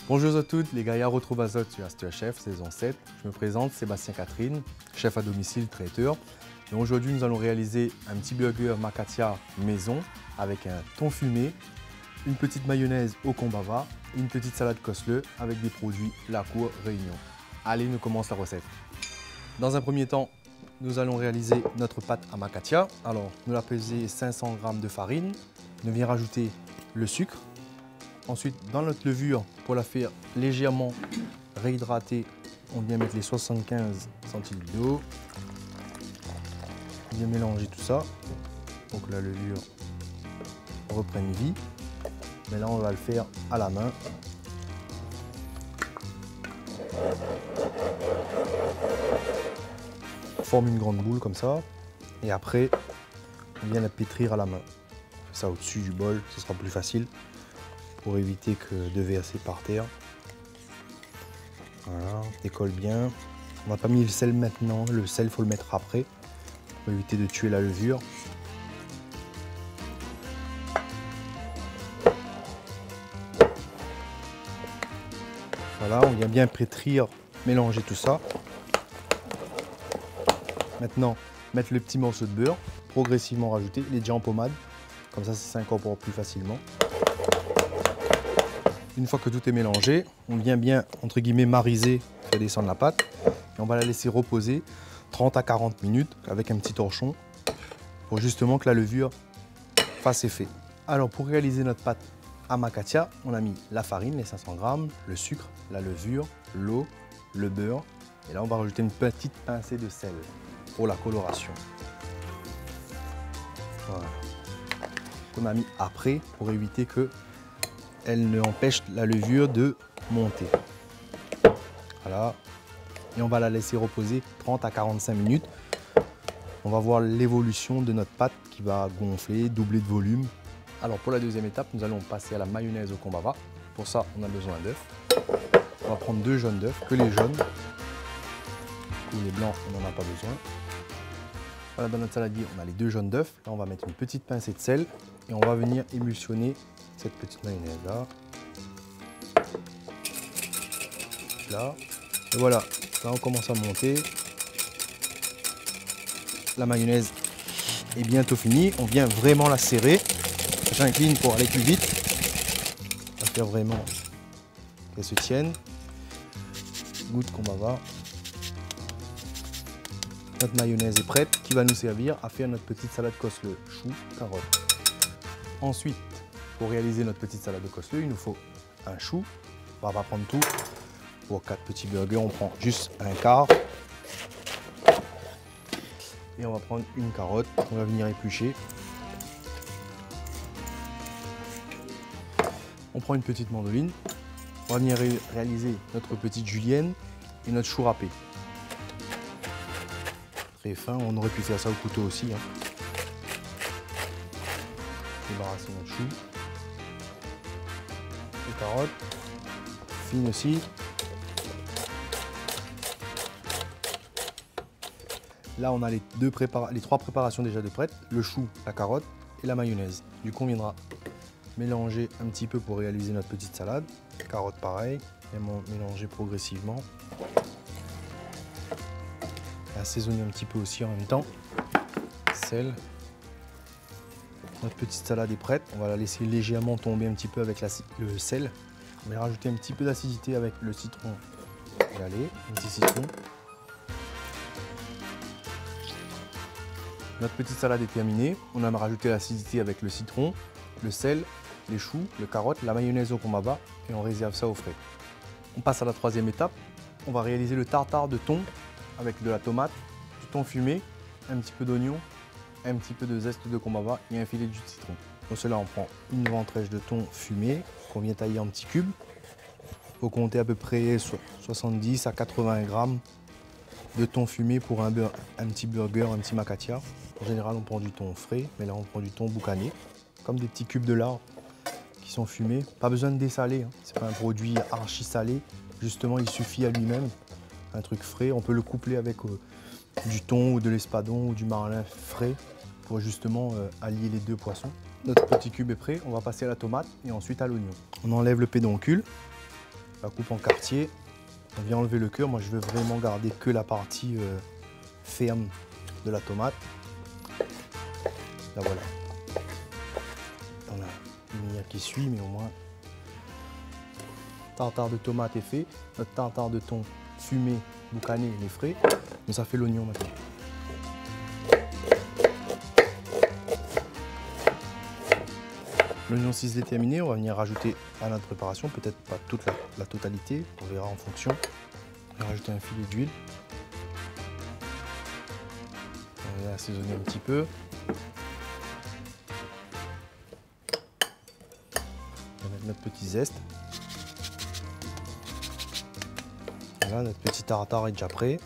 Bonjour à toutes, les gaillards retrouvent Azote sur Astucia Chef, saison 7. Je me présente, Sébastien Catherine, chef à domicile, traiteur. Et aujourd'hui, nous allons réaliser un petit burger Macatia maison avec un thon fumé, une petite mayonnaise au combava et une petite salade Cosle avec des produits La Cour Réunion. Allez, nous commençons la recette. Dans un premier temps, nous allons réaliser notre pâte à Macatia. Alors, nous allons peser 500 g de farine. Nous allons rajouter le sucre. Ensuite, dans notre levure, pour la faire légèrement réhydrater, on vient mettre les 75 centilitres d'eau. On vient mélanger tout ça pour que la levure reprenne vie. Mais là, on va le faire à la main. On forme une grande boule comme ça. Et après, on vient la pétrir à la main. On fait ça au-dessus du bol, ce sera plus facile, pour éviter que de verser par terre. Voilà, on décolle bien. On n'a pas mis le sel maintenant, le sel il faut le mettre après, pour éviter de tuer la levure. Voilà, on vient bien pétrir, mélanger tout ça. Maintenant, mettre le petit morceau de beurre, progressivement rajouter, il est déjà en pommade, comme ça ça s'incorpore plus facilement. Une fois que tout est mélangé, on vient bien, entre guillemets, mariser, faire descendre la pâte. Et on va la laisser reposer 30 à 40 minutes avec un petit torchon pour justement que la levure fasse effet. Alors pour réaliser notre pâte à Macatia, on a mis la farine, les 500 g, le sucre, la levure, l'eau, le beurre. Et là, on va rajouter une petite pincée de sel pour la coloration. Voilà. On a mis après pour éviter que elle ne empêche la levure de monter. Voilà. Et on va la laisser reposer 30 à 45 minutes. On va voir l'évolution de notre pâte qui va gonfler, doubler de volume. Alors pour la deuxième étape, nous allons passer à la mayonnaise au combava. Pour ça, on a besoin d'œufs. On va prendre 2 jaunes d'œufs, que les jaunes. Ou les blancs, on n'en a pas besoin. Voilà, dans notre saladier, on a les 2 jaunes d'œufs. Là, on va mettre une petite pincée de sel et on va venir émulsionner cette petite mayonnaise là. Là. Et voilà, là on commence à monter. La mayonnaise est bientôt finie. On vient vraiment la serrer. J'incline pour aller plus vite. On va faire vraiment qu'elle se tienne. Goutte combava. Notre mayonnaise est prête, qui va nous servir à faire notre petite salade Cosle, chou, carotte. Ensuite, pour réaliser notre petite salade de Cosle, il nous faut un chou. On va pas prendre tout. Pour 4 petits burgers, on prend juste un quart. Et on va prendre une carotte. On va venir éplucher. On prend une petite mandoline. On va venir réaliser notre petite julienne et notre chou râpé. Très fin. On aurait pu faire ça au couteau aussi. Débarrasser notre chou. Les carottes, fines aussi. Là, on a les 3 préparations déjà de prêtes, le chou, la carotte et la mayonnaise. Du coup, on viendra mélanger un petit peu pour réaliser notre petite salade. Carotte pareil, et mélanger progressivement. Assaisonner un petit peu aussi en même temps. Sel. Notre petite salade est prête. On va la laisser légèrement tomber un petit peu avec le sel. On va rajouter un petit peu d'acidité avec le citron. Et allez, un petit citron. Notre petite salade est terminée. On a rajouté l'acidité avec le citron, le sel, les choux, le carotte, la mayonnaise au combava et on réserve ça au frais. On passe à la troisième étape. On va réaliser le tartare de thon avec de la tomate, du thon fumé, un petit peu d'oignon, un petit peu de zeste de combava et un filet de jus de citron. Pour cela, on prend une ventrèche de thon fumé qu'on vient tailler en petits cubes. Il faut compter à peu près 70 à 80 grammes de thon fumé pour un petit burger, un petit macatiar. En général, on prend du thon frais, mais là, on prend du thon boucané, comme des petits cubes de lard qui sont fumés. Pas besoin de dessaler, hein. C'est pas un produit archi salé. Justement, il suffit à lui-même, un truc frais. On peut le coupler avec du thon ou de l'espadon ou du marlin frais pour justement allier les deux poissons. Notre petit cube est prêt, on va passer à la tomate et ensuite à l'oignon. On enlève le pédoncule, on la coupe en quartier, on vient enlever le cœur. Moi, je veux vraiment garder que la partie ferme de la tomate. Là, voilà. On a une lumière qui suit, mais au moins, tartare de tomate est fait. Notre tartare de thon fumé, boucané, il est frais. Mais ça fait l'oignon maintenant. L'oignon ciselé terminé, on va venir rajouter à notre préparation, peut-être pas toute la totalité, on verra en fonction. On va rajouter un filet d'huile. On va assaisonner un petit peu. On va mettre notre petit zeste. Voilà, notre petit tartare est déjà prêt.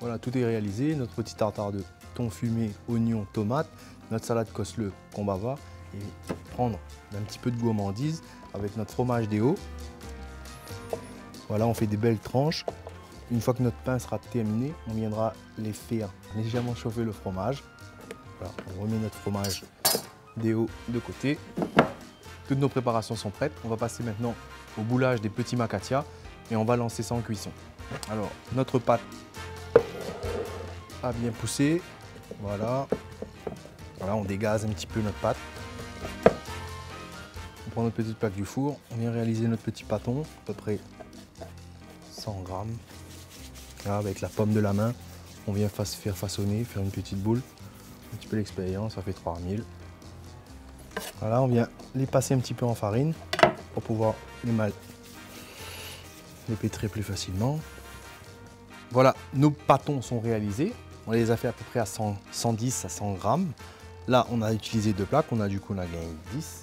Voilà, tout est réalisé. Notre petit tartare de thon fumé, oignon, tomate, notre salade Cosle qu'on bava et prendre un petit peu de gourmandise avec notre fromage Déo. Voilà, on fait des belles tranches. Une fois que notre pain sera terminé, on viendra les faire légèrement chauffer le fromage. Voilà, on remet notre fromage Déo de côté. Toutes nos préparations sont prêtes. On va passer maintenant au boulage des petits macatias et on va lancer ça en cuisson. Alors, notre pâte a bien poussé. Voilà. Voilà, on dégaze un petit peu notre pâte. On prend notre petite plaque du four. On vient réaliser notre petit pâton, à peu près 100 grammes. Là, avec la paume de la main, on vient faire façonner, faire une petite boule. Un petit peu d'expérience, ça fait 3000. Voilà, on vient les passer un petit peu en farine pour pouvoir les pétrir plus facilement. Voilà, nos pâtons sont réalisés. On les a fait à peu près à 110 à 100 grammes. Là, on a utilisé 2 plaques, on a gagné 10.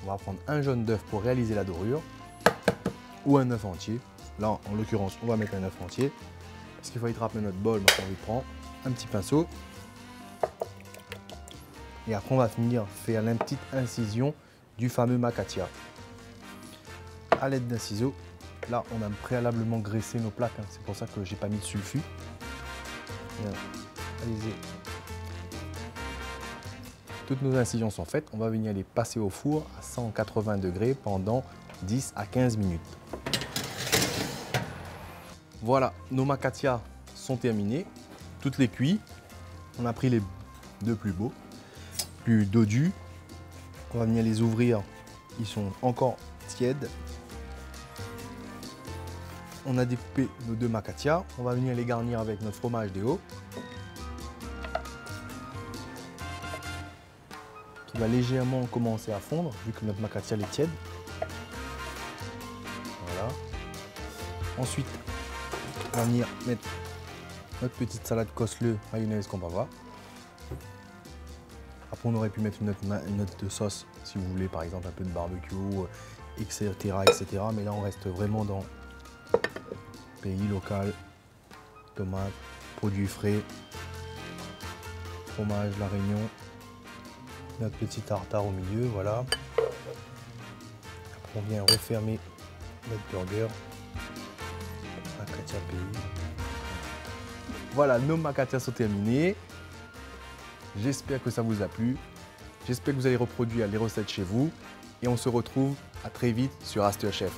On va prendre un jaune d'œuf pour réaliser la dorure ou un œuf entier. Là, en l'occurrence, on va mettre un œuf entier. Parce qu'il faut y trapper notre bol, on lui prend un petit pinceau. Et après, on va venir faire la petite incision du fameux macatia. À l'aide d'un ciseau, là, on a préalablement graissé nos plaques. Hein. C'est pour ça que j'ai pas mis de sulfure. Allez-y. Toutes nos incisions sont faites. On va venir les passer au four à 180 degrés pendant 10 à 15 minutes. Voilà, nos macatias sont terminés. Toutes les cuits. On a pris les deux plus beaux, plus dodus. On va venir les ouvrir. Ils sont encore tièdes. On a découpé nos 2 macatias. On va venir les garnir avec notre fromage Déo. Qui va légèrement commencer à fondre vu que notre macatia est tiède. Voilà. Ensuite, on va venir mettre notre petite salade Cosle mayonnaise qu'on va voir. Après, on aurait pu mettre une autre sauce si vous voulez, par exemple un peu de barbecue, etc., etc. Mais là, on reste vraiment dans pays local, tomates, produits frais, fromage La Réunion, notre petit tartare au milieu, voilà. Après, on vient refermer notre burger. Macatia pays. Voilà, nos macatias sont terminés. J'espère que ça vous a plu. J'espère que vous allez reproduire les recettes chez vous. Et on se retrouve à très vite sur Astuchef.